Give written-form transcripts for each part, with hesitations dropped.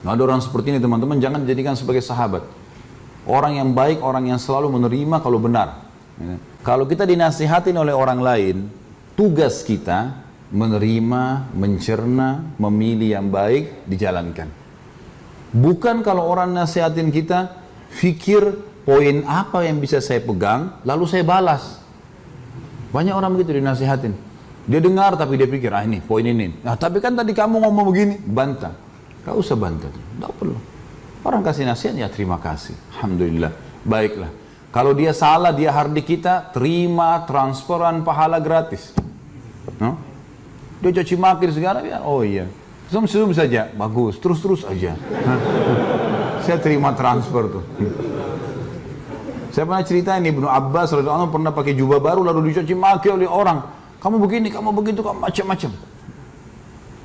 Nggak ada orang seperti ini teman-teman, jangan dijadikan sebagai sahabat. Orang yang baik, orang yang selalu menerima kalau benar. Kalau kita dinasihatin oleh orang lain, tugas kita menerima, mencerna, memilih yang baik, dijalankan. Bukan kalau orang nasihatin kita, fikir poin apa yang bisa saya pegang, lalu saya balas. Banyak orang begitu dinasihatin. Dia dengar tapi dia pikir, ini poin ini. Nah tapi kan tadi kamu ngomong begini, bantah. Gak usah bantah, gak perlu. Orang kasih nasihat, ya terima kasih. Alhamdulillah, baiklah. Kalau dia salah, dia hardik kita, terima transferan pahala gratis. No? Dia caci maki segala, ya, oh iya. Senyum saja, bagus, terus aja. Saya terima transfer tuh. Saya pernah cerita ini, Ibnu Abbas radhiyallahu anhu pernah pakai jubah baru lalu dicaci maki oleh orang. Kamu begini, kamu begitu, kamu macam-macam.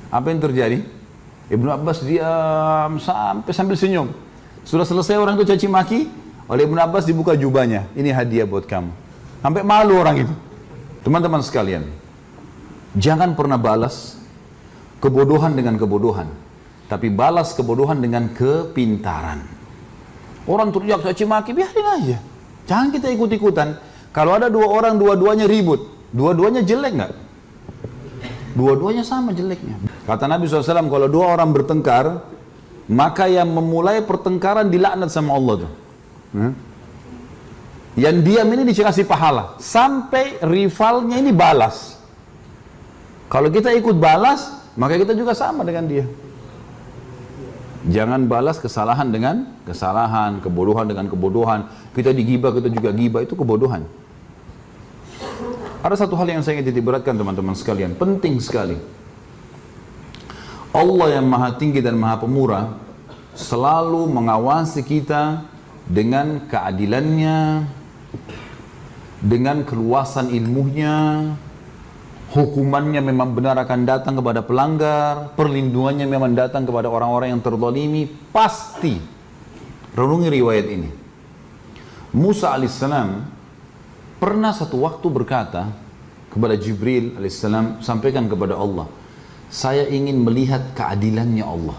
Apa yang terjadi? Ibnu Abbas diam sambil senyum. Sudah selesai orang itu caci maki, oleh Ibnu Abbas dibuka jubahnya. Ini hadiah buat kamu. Sampai malu orang itu. Teman-teman sekalian, jangan pernah balas kebodohan dengan kebodohan, tapi balas kebodohan dengan kepintaran. Orang teriak caci maki, biarin aja. Jangan kita ikut-ikutan. Kalau ada dua orang, dua-duanya ribut, dua-duanya jelek nggak? Dua-duanya sama jeleknya. Kata Nabi SAW, kalau dua orang bertengkar, maka yang memulai pertengkaran dilaknat sama Allah tuh. Yang diam ini dikasih pahala, sampai rivalnya ini balas. Kalau kita ikut balas, maka kita juga sama dengan dia. Jangan balas kesalahan dengan kesalahan, kebodohan dengan kebodohan. Kita digibah, kita juga gibah, itu kebodohan. Ada satu hal yang saya ingin titik beratkan teman-teman sekalian, penting sekali. Allah yang maha tinggi dan maha pemurah selalu mengawasi kita dengan keadilannya, dengan keluasan ilmunya. Hukumannya memang benar akan datang kepada pelanggar, perlindungannya memang datang kepada orang-orang yang terzalimi, pasti. Renungi riwayat ini. Musa alaihissalam pernah satu waktu berkata kepada Jibril alaihissalam, sampaikan kepada Allah, saya ingin melihat keadilannya Allah.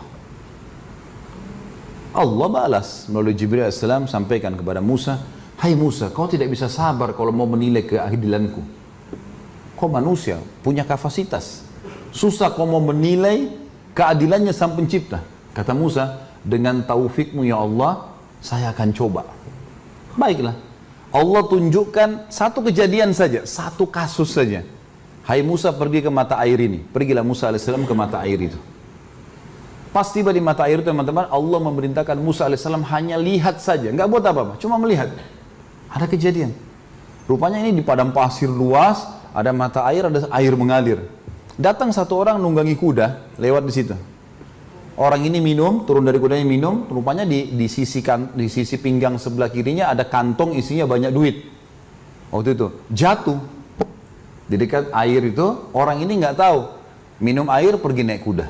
Allah balas melalui Jibril alaihissalam, sampaikan kepada Musa, hai Musa, kau tidak bisa sabar kalau mau menilai keadilanku. Kau manusia, punya kapasitas. Susah kau mau menilai keadilannya sang pencipta. Kata Musa, dengan taufikmu ya Allah, saya akan coba. Baiklah. Allah tunjukkan satu kejadian saja, satu kasus saja. Hai Musa, pergi ke mata air ini. Pergilah Musa alaihissalam ke mata air itu. Pas tiba di mata air itu teman-teman, Allah memerintahkan Musa alaihissalam hanya lihat saja. Nggak buat apa-apa, cuma melihat. Ada kejadian. Rupanya ini di padang pasir luas, ada mata air, ada air mengalir. Datang satu orang nunggangi kuda, lewat di situ. Orang ini minum, turun dari kudanya minum, rupanya di sisi pinggang sebelah kirinya ada kantong isinya banyak duit. Waktu itu jatuh di dekat air itu, orang ini nggak tahu, minum air pergi naik kuda.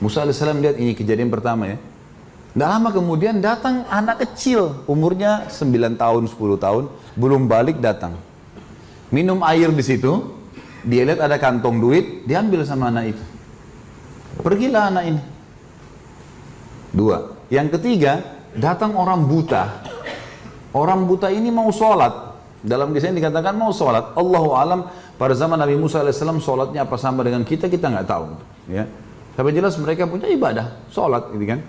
Musa alaihissalam lihat ini kejadian pertama ya. Nggak lama kemudian datang anak kecil, umurnya 9 tahun, 10 tahun, belum balik datang. Minum air di situ, dia lihat ada kantong duit, diambil sama anak itu. Pergilah anak ini. 2. Yang ketiga, datang orang buta. Orang buta ini mau sholat. Dalam kisah ini dikatakan mau sholat. Allahu alam, pada zaman Nabi Musa alaihissalam sholatnya apa sama dengan kita nggak tahu. Ya. Tapi jelas mereka punya ibadah, sholat gitu kan.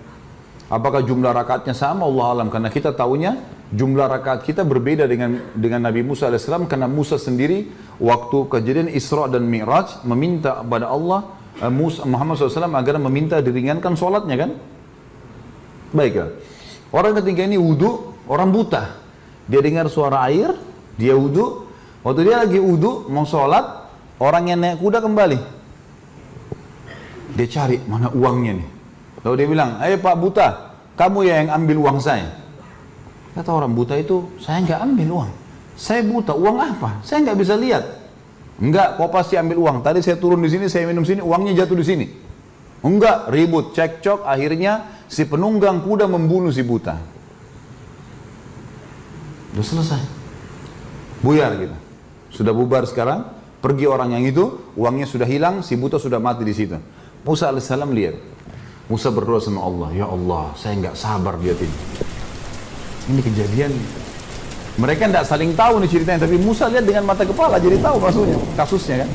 Apakah jumlah rakaatnya sama? Allah alam, karena kita tahunya jumlah rakaat kita berbeda dengan Nabi Musa alaihissalam, karena Musa sendiri waktu kejadian Isra dan Mi'raj meminta kepada Allah Muhammad SAW agar meminta diringankan sholatnya kan. Baiklah, orang ketiga ini wudu, orang buta, dia dengar suara air, dia wudu, waktu dia lagi wudu mau sholat, orang yang naik kuda kembali, dia cari mana uangnya nih. Lalu dia bilang, ayo Pak buta, kamu ya yang ambil uang saya. Kata orang buta itu, saya nggak ambil uang. Saya buta, uang apa? Saya nggak bisa lihat. Enggak, kau pasti ambil uang. Tadi saya turun di sini, saya minum sini, uangnya jatuh di sini. Enggak, ribut, cekcok, akhirnya si penunggang kuda membunuh si buta. Sudah selesai. Buyar gitu. Sudah bubar sekarang, pergi orang yang itu, uangnya sudah hilang, si buta sudah mati di situ. Musa alaihissalam lihat. Musa berdoa sama Allah, ya Allah, saya nggak sabar lihat ini. Ini kejadian. Mereka tidak saling tahu nih ceritanya, tapi Musa lihat dengan mata kepala, jadi tahu maksudnya, kasusnya kan.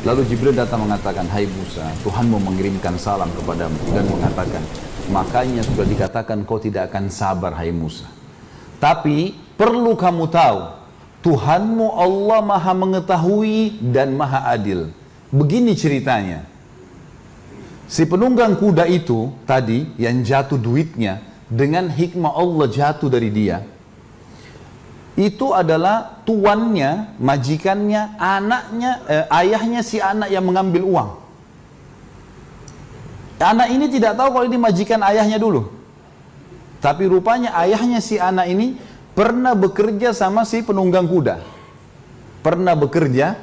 Lalu Jibril datang mengatakan, hai Musa, Tuhanmu mengirimkan salam kepadamu dan mengatakan, makanya sudah dikatakan kau tidak akan sabar, hai Musa. Tapi perlu kamu tahu, Tuhanmu Allah maha mengetahui dan maha adil. Begini ceritanya. Si penunggang kuda itu tadi yang jatuh duitnya, dengan hikmah Allah jatuh dari dia. Itu adalah tuannya, majikannya, anaknya, ayahnya si anak yang mengambil uang. Anak ini tidak tahu kalau ini majikan ayahnya dulu. Tapi rupanya ayahnya si anak ini pernah bekerja sama si penunggang kuda. Pernah bekerja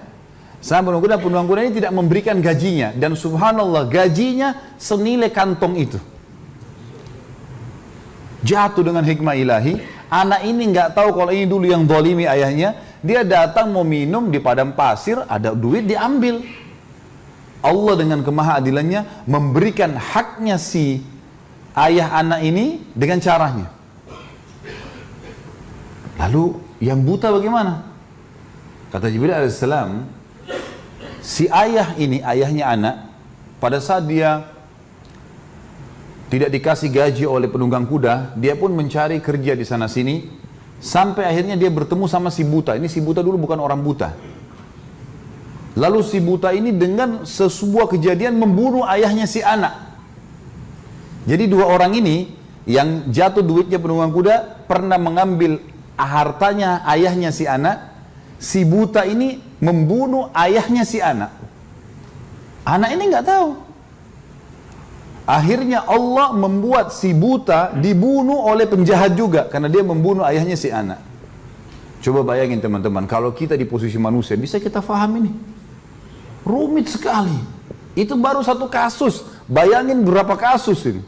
sama penunggang kuda ini tidak memberikan gajinya. Dan subhanallah gajinya senilai kantong itu. Jatuh dengan hikmah ilahi. Anak ini nggak tahu kalau ini dulu yang dolimi ayahnya. Dia datang mau minum di padang pasir, ada duit diambil. Allah dengan kemahaadilannya memberikan haknya si ayah anak ini dengan caranya. Lalu yang buta bagaimana? Kata Jibril alaihissalam, si ayah ini, ayahnya anak, pada saat dia tidak dikasih gaji oleh penunggang kuda, dia pun mencari kerja di sana sini, sampai akhirnya dia bertemu sama si buta. Ini si buta dulu bukan orang buta. Lalu si buta ini dengan sebuah kejadian membunuh ayahnya si anak. Jadi dua orang ini yang jatuh duitnya penunggang kuda pernah mengambil hartanya ayahnya si anak. Si buta ini membunuh ayahnya si anak. Anak ini nggak tahu. Akhirnya Allah membuat si buta dibunuh oleh penjahat juga karena dia membunuh ayahnya si anak. Coba bayangin teman-teman, kalau kita di posisi manusia, bisa kita faham ini? Rumit sekali. Itu baru satu kasus. Bayangin berapa kasus ini.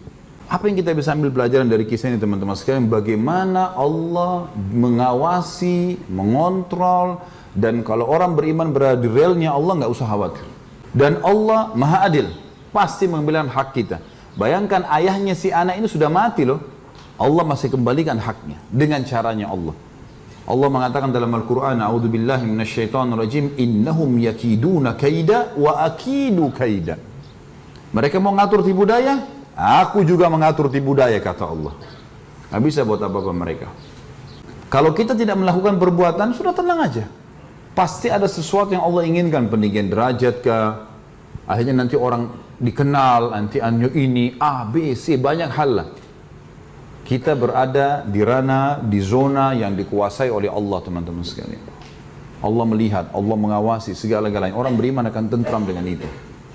Apa yang kita bisa ambil pelajaran dari kisah ini teman-teman sekalian? Bagaimana Allah mengawasi, mengontrol, dan kalau orang beriman berada di relnya Allah nggak usah khawatir. Dan Allah maha adil. Pasti mengambil hak kita. Bayangkan ayahnya si anak ini sudah mati loh. Allah masih kembalikan haknya dengan caranya Allah. Allah mengatakan dalam Al-Quran, A'udzubillahi minasyaitonirrajim, innahum yakiduna kaida wa akidu kaida. Mereka mau ngatur tipu daya, aku juga mengatur tipu daya, kata Allah. Nggak bisa buat apa-apa mereka. Kalau kita tidak melakukan perbuatan, sudah tenang aja. Pasti ada sesuatu yang Allah inginkan, peninggian derajat kah, akhirnya nanti orang dikenal, nanti anyo ini, A, B, C, banyak hal lah. Kita berada di ranah, di zona yang dikuasai oleh Allah teman-teman sekalian. Allah melihat, Allah mengawasi segala-galanya. Orang beriman akan tentram dengan itu.